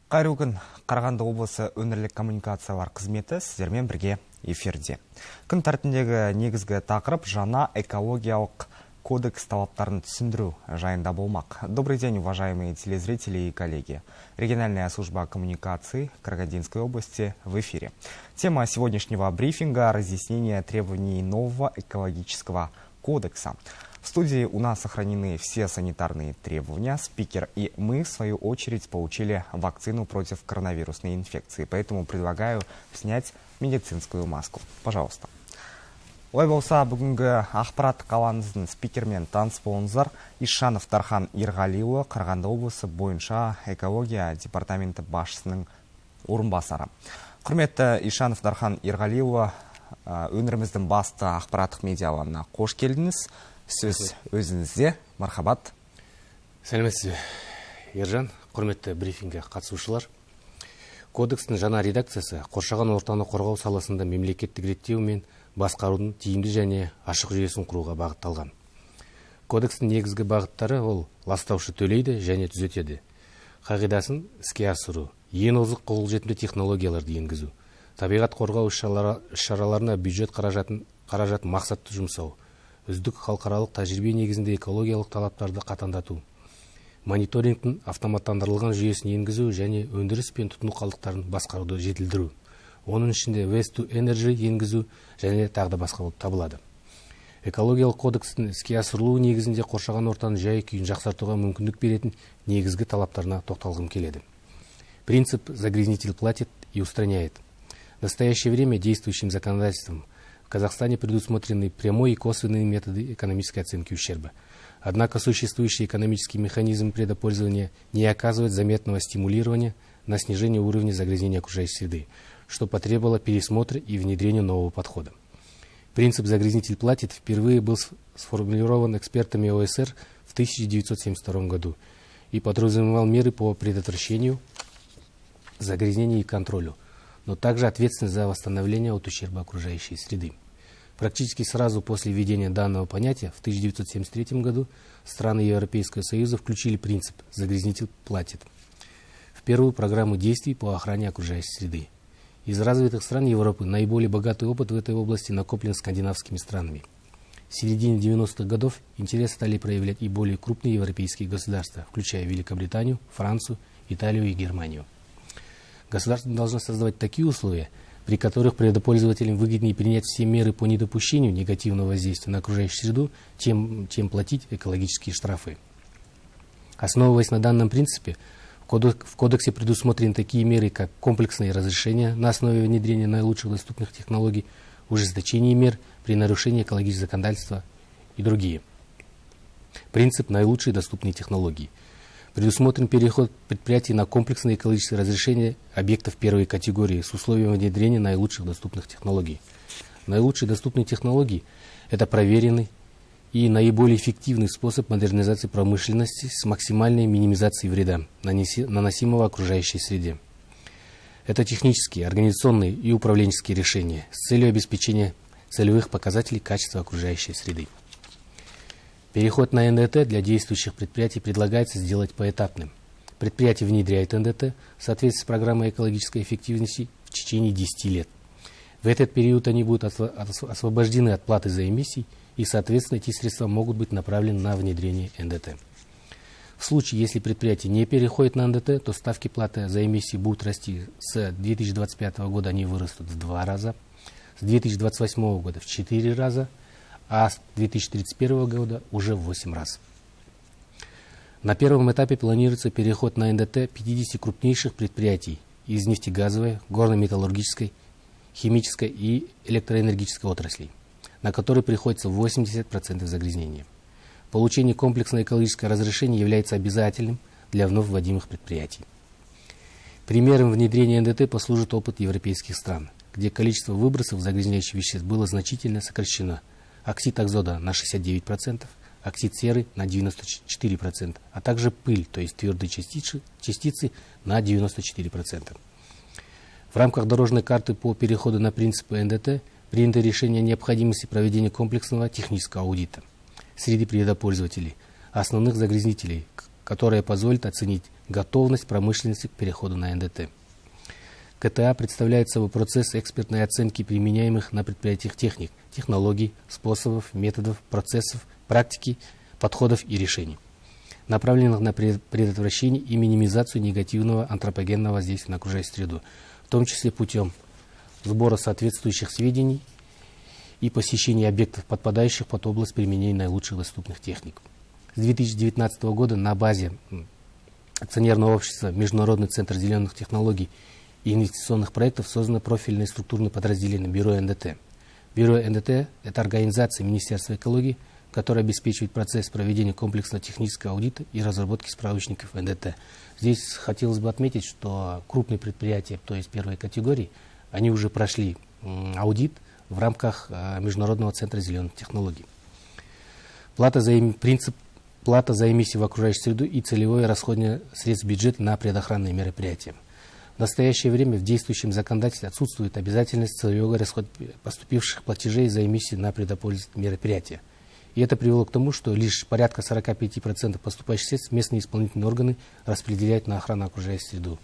Қайырлы күн, Қарағанды облысы өңірлік коммуникациялар қызметі сіздермен бірге эфирде. Күн тәртібіндегі негізгі тақырып жаңа экологиялық кодекс талаптарын түсіндіру жайында болмақ. Добрый день, уважаемые телезрители и коллеги. Региональная служба коммуникаций Карагандинской области в эфире. Тема сегодняшнего брифинга – разъяснение требований нового экологического кодекса. В студии у нас сохранены все санитарные требования. Спикер и мы, в свою очередь, получили вакцину против коронавирусной инфекции. Поэтому предлагаю снять медицинскую маску. Пожалуйста. Ой болса, бүгінгі ақпараттық алаңымыздың спикермен таныс болыңыздар. Ишанов Дархан Ерғалиұлы, Қарағанды облысы бойынша экология департаменті басшысының орынбасары. Құрметті Ишанов Дархан Ерғалиұлы, өңіріміздің басты ақпараттық медиа алаңына қош келдіңіз. Сөз өзіңізде. Мархабат. Сәлеметсіз, Ержан, құрметті брифинге қатысушылар. Кодекстің жаңа редакциясы қоршаған ортаны қорғау саласында мемлекеттік реттеу мен басқарудың тиімді және ашық жүйесін құруға бағытталған. Кодекстің негізгі бағыттары ол ластаушы төлейді және түзетеді. Қағидасын іске асыру, ең озық қолжетімді технологияларды енгізу, табиғат қорғау іс-шараларына бюджет қаражатын мақсатты жұмсау, үздік халықаралық тәжірибе негізінде экологиялық талаптарды қатаңдату, мониторингтің автоматтандырылған жүйесін енгізу және өндіріс пен тұтыну қалдықтарын басқаруды жетілдіру. Оның ішінде Waste to Energy енгізу және тағы басқа болып табылады. Экологиялық кодекстің іске асырылуы негізінде қоршаған ортаның жай-күйін жақсартуға мүмкіндік беретін негізгі талаптарына тоқталғым келеді. Принцип «загрязнитель платит» и устраняет. В настоящее время действующим законодательством в Казахстане предусмотрены прямой и косвенные методы экономической оценки ущерба. Однако существующий экономический механизм предопользования не оказывает заметного стимулирования на снижение уровня загрязнения окружающей среды, что потребовало пересмотра и внедрения нового подхода. Принцип «загрязнитель платит» впервые был сформулирован экспертами ОСР в 1972 году и подразумевал меры по предотвращению загрязнения и контролю, но также ответственность за восстановление от ущерба окружающей среды. Практически сразу после введения данного понятия в 1973 году страны Европейского Союза включили принцип «загрязнитель платит» в первую программу действий по охране окружающей среды. Из развитых стран Европы наиболее богатый опыт в этой области накоплен скандинавскими странами. В середине 90-х годов интерес стали проявлять и более крупные европейские государства, включая Великобританию, Францию, Италию и Германию. Государство должно создавать такие условия, при которых предпользователям выгоднее принять все меры по недопущению негативного воздействия на окружающую среду, чем платить экологические штрафы. Основываясь на данном принципе, в кодексе предусмотрены такие меры, как комплексные разрешения на основе внедрения наилучших доступных технологий, ужесточение мер при нарушении экологического законодательства и другие. Принцип наилучшие доступные технологии. Предусмотрен переход предприятий на комплексные экологические разрешения объектов первой категории с условием внедрения наилучших доступных технологий. Наилучшие доступные технологии – это проверенный и наиболее эффективный способ модернизации промышленности с максимальной минимизацией вреда, наносимого окружающей среде. Это технические, организационные и управленческие решения с целью обеспечения целевых показателей качества окружающей среды. Переход на НДТ для действующих предприятий предлагается сделать поэтапным. Предприятие внедряет НДТ в соответствии с программой экологической эффективности в течение 10 лет. В этот период они будут освобождены от платы за эмиссии, и, соответственно, эти средства могут быть направлены на внедрение НДТ. В случае, если предприятие не переходит на НДТ, то ставки платы за эмиссии будут расти. С 2025 года они вырастут в 2 раза, с 2028 года в 4 раза, а с 2031 года уже в 8 раз. На первом этапе планируется переход на НДТ 50 крупнейших предприятий из нефтегазовой, горно-металлургической, химической и электроэнергетической отраслей, на которые приходится 80% загрязнения. Получение комплексного экологического разрешения является обязательным для вновь вводимых предприятий. Примером внедрения НДТ послужит опыт европейских стран, где количество выбросов загрязняющих веществ было значительно сокращено. Оксид азота на 69%, оксид серы на 94%, а также пыль, то есть твердые частицы на 94%. В рамках дорожной карты по переходу на принципы НДТ принято решение о необходимости проведения комплексного технического аудита среди предпользователей, основных загрязнителей, которая позволит оценить готовность промышленности к переходу на НДТ. КТА представляет собой процесс экспертной оценки применяемых на предприятиях техник, технологий, способов, методов, процессов, практики, подходов и решений, направленных на предотвращение и минимизацию негативного антропогенного воздействия на окружающую среду, в том числе путем сбора соответствующих сведений и посещения объектов, подпадающих под область применения наилучших доступных техник. С 2019 года на базе акционерного общества Международный центр зеленых технологий и инвестиционных проектов создано профильное структурное подразделение Бюро НДТ. Бюро НДТ – это организация Министерства экологии, которая обеспечивает процесс проведения комплексного технического аудита и разработки справочников НДТ. Здесь хотелось бы отметить, что крупные предприятия, то есть первой категории, они уже прошли аудит в рамках Международного центра зеленых технологий. Принцип плата за эмиссии в окружающую среду и целевое расходование средств бюджета на предохранные мероприятия. В настоящее время в действующем законодательстве отсутствует обязательность целевого расхода поступивших платежей за эмиссии на предопользовательные мероприятия. И это привело к тому, что лишь порядка 45% поступающих средств местные исполнительные органы распределяют на охрану окружающей среды.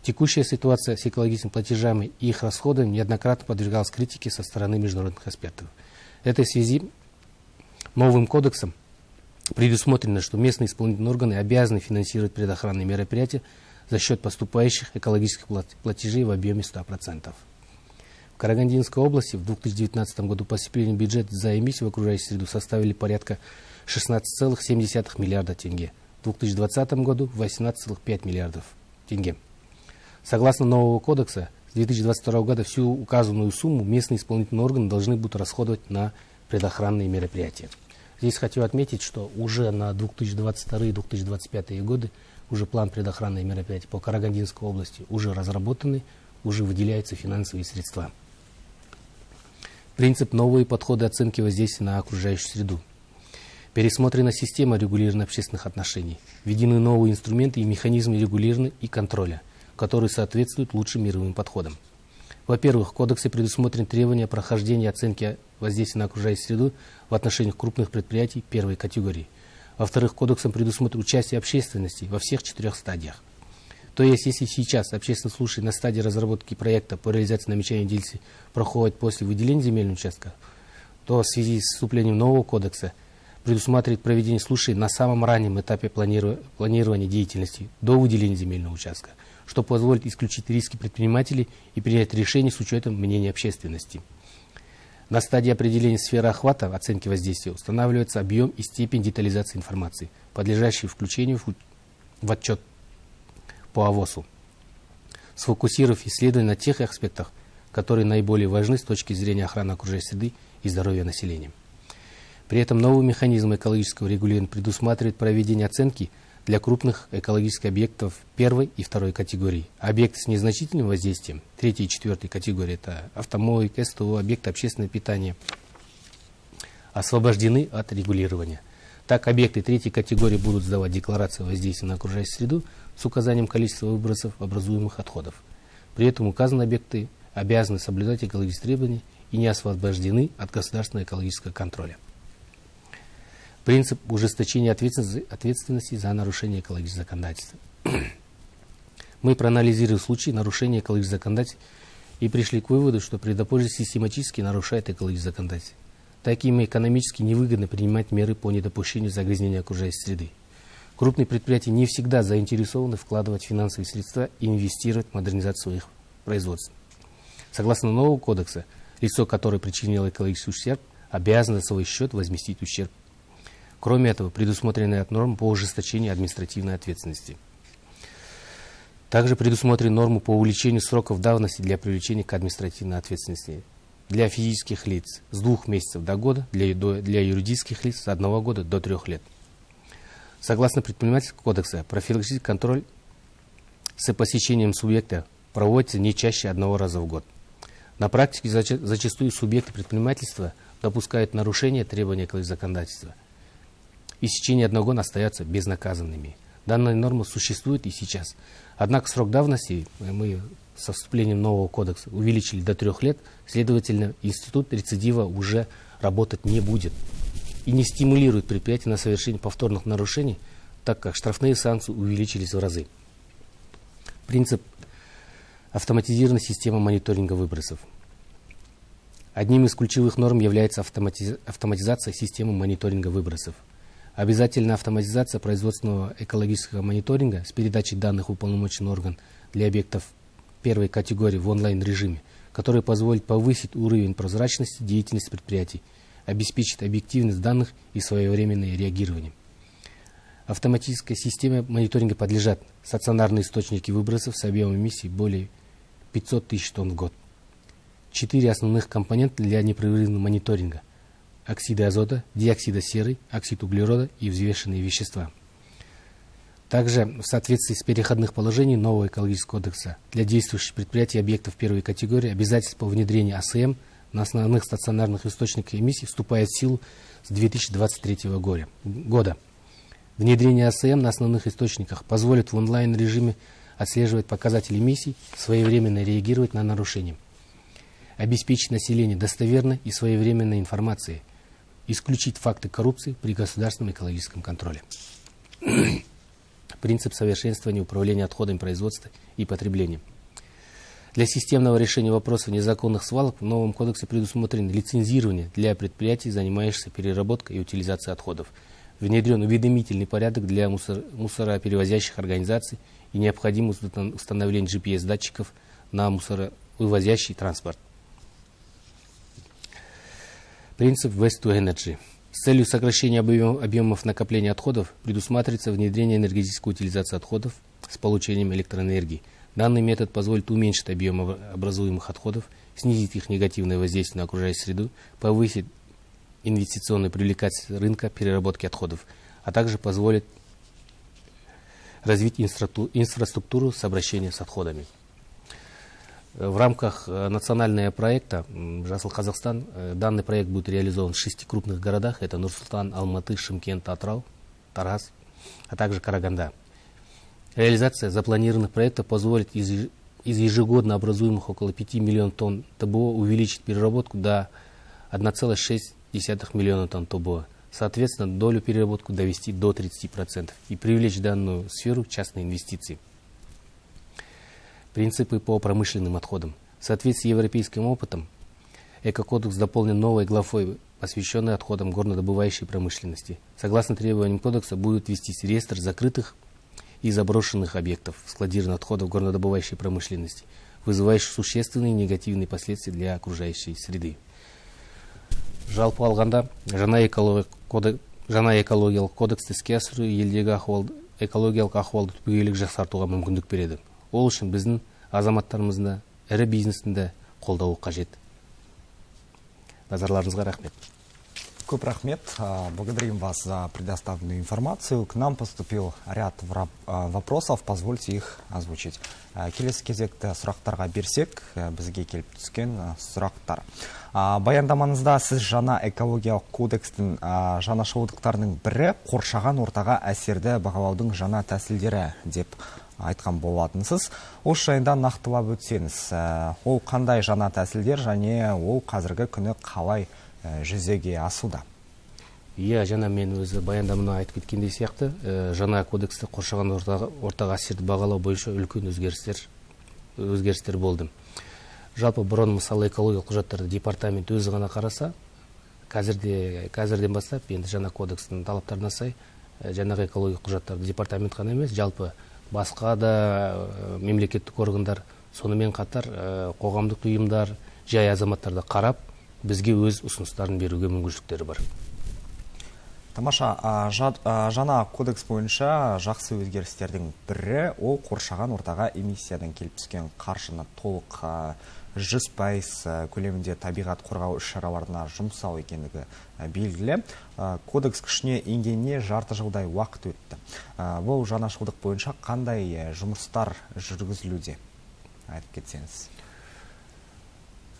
Текущая ситуация с экологическими платежами и их расходами неоднократно подвергалась критике со стороны международных экспертов. В этой связи новым кодексом предусмотрено, что местные исполнительные органы обязаны финансировать предохранные мероприятия за счет поступающих экологических платежей в объеме 100%. В Карагандинской области в 2019 году поступления в бюджет за эмиссию в окружающую среду составили порядка 16,7 миллиарда тенге. В 2020 году 18,5 миллиардов тенге. Согласно нового кодекса, с 2022 года всю указанную сумму местные исполнительные органы должны будут расходовать на предохранные мероприятия. Здесь хочу отметить, что уже на 2022-2025 годы уже план предохранных мероприятий по Карагандинской области уже разработаны, уже выделяются финансовые средства. Принцип новые подходы оценки воздействия на окружающую среду. Пересмотрена система регулирования общественных отношений. Введены новые инструменты и механизмы регулирования и контроля, которые соответствуют лучшим мировым подходам. Во-первых, в кодексе предусмотрены требования прохождения оценки воздействия на окружающую среду в отношениях крупных предприятий первой категории. Во-вторых, кодексом предусмотрено участие общественности во всех 4 стадиях. То есть, если сейчас общественное слушание на стадии разработки проекта по реализации намечаемой деятельности проходит после выделения земельного участка, то в связи с вступлением нового кодекса предусматривает проведение слушаний на самом раннем этапе планирования деятельности до выделения земельного участка, что позволит исключить риски предпринимателей и принять решение с учетом мнения общественности. На стадии определения сферы охвата оценки воздействия устанавливается объем и степень детализации информации, подлежащей включению в отчет по ОВОСу, сфокусировав исследования на тех аспектах, которые наиболее важны с точки зрения охраны окружающей среды и здоровья населения. При этом новый механизм экологического регулирования предусматривает проведение оценки для крупных экологических объектов первой и второй категории. Объекты с незначительным воздействием, третьей и четвертой категории, это автомойка, СТО, объекты общественного питания, освобождены от регулирования. Так, объекты третьей категории будут сдавать декларации о воздействии на окружающую среду с указанием количества выбросов образуемых отходов. При этом указанные объекты обязаны соблюдать экологические требования и не освобождены от государственного экологического контроля. Принцип ужесточения ответственности за нарушение экологического законодательства. Мы проанализировали случаи нарушения экологического законодательства и пришли к выводу, что предопользователь систематически нарушает экологическое законодательство. Таким экономически невыгодно принимать меры по недопущению загрязнения окружающей среды. Крупные предприятия не всегда заинтересованы вкладывать финансовые средства и инвестировать в модернизацию своих производств. Согласно нового кодекса, лицо, которое причинило экологический ущерб, обязано за свой счет возместить ущерб. Кроме этого, предусмотрены нормы по ужесточению административной ответственности. Также предусмотрены нормы по увеличению сроков давности для привлечения к административной ответственности для физических лиц с 2 месяцев до года, для юридических лиц с 1 года до 3 лет. Согласно предпринимательского кодекса, профилактический контроль с посещением субъекта проводится не чаще 1 раза в год. На практике зачастую субъекты предпринимательства допускают нарушение требований экологического законодательства и в течение 1 года остаются безнаказанными. Данная норма существует и сейчас. Однако срок давности мы со вступлением нового кодекса увеличили до 3 лет, следовательно, институт рецидива уже работать не будет и не стимулирует предприятия на совершение повторных нарушений, так как штрафные санкции увеличились в разы. Принцип автоматизированной системы мониторинга выбросов. Одним из ключевых норм является автоматизация системы мониторинга выбросов. Обязательная автоматизация производственного экологического мониторинга с передачей данных в уполномоченный орган для объектов первой категории в онлайн-режиме, который позволит повысить уровень прозрачности деятельности предприятий, обеспечит объективность данных и своевременное реагирование. Автоматической системе мониторинга подлежат стационарные источники выбросов с объемом эмиссий более 500 тысяч тонн в год. 4 основных компонента для непрерывного мониторинга: оксиды азота, диоксида серы, оксид углерода и взвешенные вещества. Также в соответствии с переходных положений нового экологического кодекса для действующих предприятий и объектов первой категории обязательств по внедрению АСМ на основных стационарных источниках эмиссий вступает в силу с 2023 года. Внедрение АСМ на основных источниках позволит в онлайн-режиме отслеживать показатели эмиссий, своевременно реагировать на нарушения, обеспечить население достоверной и своевременной информацией, исключить факты коррупции при государственном экологическом контроле. Принцип совершенствования управления отходами производства и потребления. Для системного решения вопросов незаконных свалок в новом кодексе предусмотрено лицензирование для предприятий, занимающихся переработкой и утилизацией отходов. Внедрен уведомительный порядок для мусороперевозящих организаций и необходимо установление GPS-датчиков на мусоровывозящий транспорт. Принцип Waste to Energy. С целью сокращения объемов накопления отходов предусматривается внедрение энергетической утилизации отходов с получением электроэнергии. Данный метод позволит уменьшить объем образуемых отходов, снизить их негативное воздействие на окружающую среду, повысить инвестиционную привлекательность рынка переработки отходов, а также позволит развить инфраструктуру с обращения с отходами. В рамках национального проекта «Жасыл Казахстан» данный проект будет реализован в 6 крупных городах. Это Нур-Султан, Алматы, Шымкент, Атырау, Тараз, а также Караганда. Реализация запланированных проектов позволит из ежегодно образуемых около 5 миллионов тонн ТБО увеличить переработку до 1,6 миллиона тонн ТБО. Соответственно, долю переработку довести до 30% и привлечь в данную сферу частные инвестиции. Принципы по промышленным отходам. В соответствии с европейским опытом, Экокодекс дополнен новой главой, посвященной отходам горнодобывающей промышленности. Согласно требованиям кодекса, будет вестись реестр закрытых и заброшенных объектов складирования отходов горнодобывающей промышленности, вызывающих существенные негативные последствия для окружающей среды. Жалпы алғанда, жаңа экологиялық кодексті іске асыру елдегі экологиялық ахуалды түбегейлі жақсартуға мүмкіндік береді. Ол үшін біздің азаматтарымызды, ірі бизнесті қолдауы қажет. Назарларыңызға рахмет. Көп рахмет. Благодарим вас за предоставленную информацию. К нам поступил ряд вопросов. Позвольте их озвучить. Келесі кезекті сұрақтарға берсек, бізге келіп түскен сұрақтар. Баяндамаңызда сіз жаңа экологиялық кодекстің жаңашылдықтарының бірі қоршаған ортаға әсерді бағалаудың жаңа тәсілдері деп айтқан болатынсыз. Осы жайында нақтылап өтсеңіз, ол қандай жаңа тәсілдер және ол қазіргі күні қалай жүзеге асуда? Жаңа мен өзі баяндаманы айтып кеткендей сияқты, жаңа кодексте қоршаған ортаға әсерді бағалау бойынша үлкен өзгерістер болды. Жалпы бұрын мысалы экологиялық құжаттарды департамент өзі ғана қараса, қазірден бастап енді жаңа кодекстің талаптарына сай жаңағы экологиялық құжаттарды департамент қана емес, жалпы басқа да мемлекеттік органдар, сонымен қатар қоғамдық ұйымдар, жай азаматтарды қарап, бізге өз ұсыныстарын беруге мүмкіншіліктері бар. Тамаша, жаңа кодекс бойынша жақсы өзгерістердің бірі ол қоршаған ортаға эмиссиядан келіп түскен қаржыны толық 100% көлемінде табиғат қорғау іс-шараларына жұмсау екендігі белгілі. Кодекс күшіне енгеніне жарты жылдай уақыт өтті. Бұл жаңашылдық бойынша қандай жұмыстар жүргізілуде? Айтып кетсеңіз.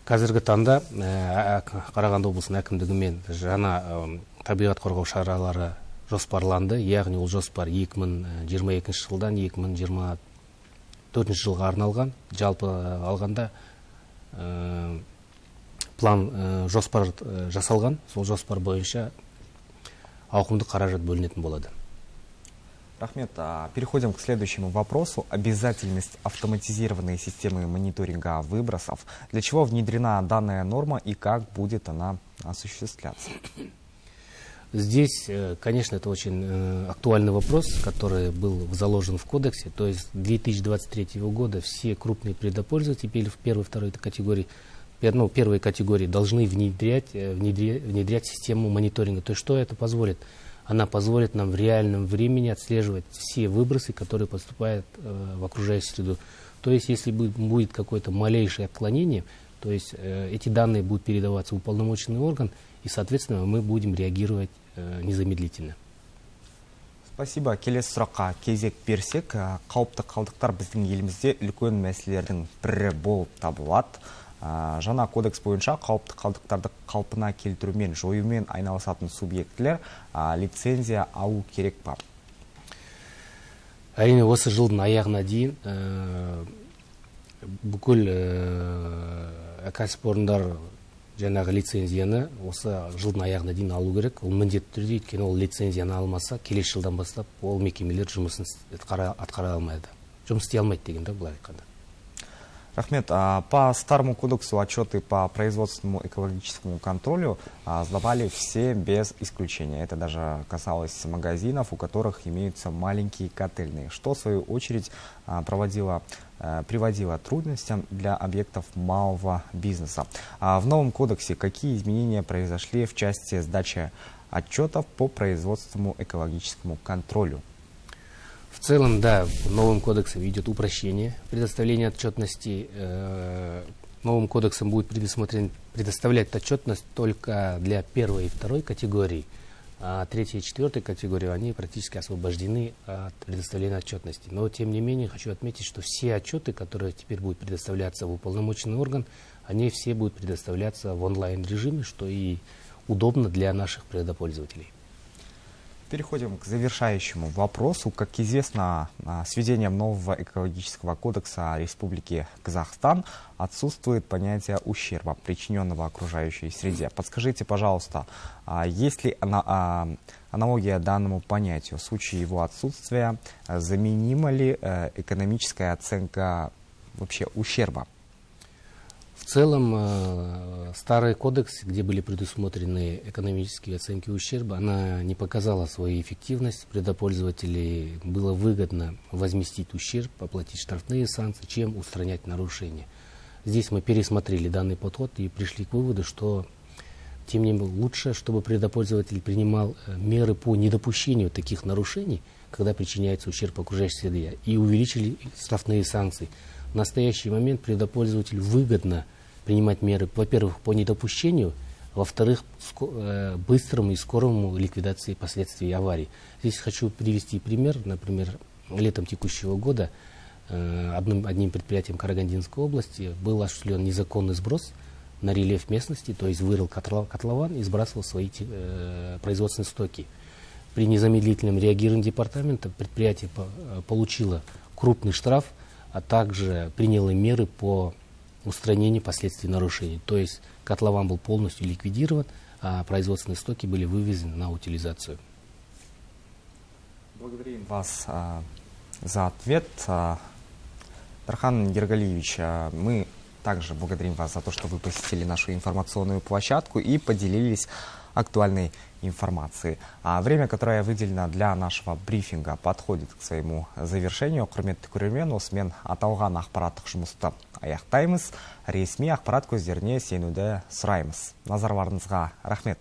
Қазіргі таңда Қарағанды облысының әкімдігімен жаңа табиғат қорғау шаралары жоспарланды. Яғни ол жоспар 2022 жылдан 2024 жылға арналған. Жалпы алғанда план жоспар жасалған. Сол жоспар бойынша ауқымды қаражат бөлінетін болады. Рахмет. Переходим к следующему вопросу. Обязательность автоматизированной системы мониторинга выбросов. Для чего внедрена данная норма и как будет она осуществляться? Здесь, конечно, это очень актуальный вопрос, который был заложен в кодексе. То есть с 2023 года все крупные предпользователи в первой и второй категории, первой категории должны внедрять систему мониторинга. То есть что это позволит? Она позволит нам в реальном времени отслеживать все выбросы, которые поступают в окружающую среду. То есть если будет какое-то малейшее отклонение, то есть эти данные будут передаваться в уполномоченный орган, и, соответственно, мы будем реагировать незамедлительно. Спасибо. Келесі сұраққа кезек берсек, қауіпті қалдықтар біздің елімізде үлкен мәселелердің бірі болып табылады. Жаңа кодекс бойынша қауіпті қалдықтарды қалпына келтірумен, жоюмен айналысатын субъектілер лицензия алу керек па? Әрине, осы жылдың аяғына дейін бүкіл кәсіпорындар жаңағы лицензияны осы жылдың аяғына дейін алу керек. Ол міндетті түрде, өйткені ол лицензияны алмаса, келесі жылдан бастап ол мекемелер жұмысын атқара алмайды. Жұмыс істей алмайды дегенде былай айтқанда. Рахмет, по старому кодексу отчеты по производственному экологическому контролю сдавали все без исключения. Это даже касалось магазинов, у которых имеются маленькие котельные, что в свою очередь приводило к трудностям для объектов малого бизнеса. В новом кодексе какие изменения произошли в части сдачи отчетов по производственному экологическому контролю? В целом, да, новым кодексом идет упрощение предоставления отчетности. Новым кодексом будет предоставлять отчетность только для первой и второй категории, а третьей и четвертой категории они практически освобождены от предоставления отчетности. Но, тем не менее, хочу отметить, что все отчеты, которые теперь будут предоставляться в уполномоченный орган, они все будут предоставляться в онлайн-режиме, что и удобно для наших предпользователей. Переходим к завершающему вопросу. Как известно, с введением нового экологического кодекса Республики Казахстан отсутствует понятие ущерба, причиненного окружающей среде. Подскажите, пожалуйста, есть ли аналогия данному понятию? В случае его отсутствия заменима ли экономическая оценка вообще ущерба? В целом, старый кодекс, где были предусмотрены экономические оценки ущерба, она не показала свою эффективность. Предпользователей было выгодно возместить ущерб, оплатить штрафные санкции, чем устранять нарушения. Здесь мы пересмотрели данный подход и пришли к выводу, что тем не менее лучше, чтобы предпользователь принимал меры по недопущению таких нарушений, когда причиняется ущерб окружающей среде, и увеличили штрафные санкции. В настоящий момент предпользователю выгодно принимать меры, во-первых, по недопущению, во-вторых, быстрому и скорому ликвидации последствий аварий. Здесь хочу привести пример. Например, летом текущего года одним предприятием Карагандинской области был осуществлен незаконный сброс на рельеф местности, то есть вырыл котлован и сбрасывал свои производственные стоки. При незамедлительном реагировании департамента предприятие получило крупный штраф, а также приняло меры по устранению последствий нарушений. То есть котлован был полностью ликвидирован, а производственные стоки были вывезены на утилизацию. Благодарим вас за ответ. Дархан Ергалиевич, мы также благодарим вас за то, что вы посетили нашу информационную площадку и поделились актуальной информацией. Время, которое выделено для нашего брифинга, подходит к своему завершению. Құрметті көрермен, осымен аталған ақпараттық жұмысты аяқтаймыз. Ресми ақпарат көздеріне сенуді сұраймыз. Назарларыңызға рахмет.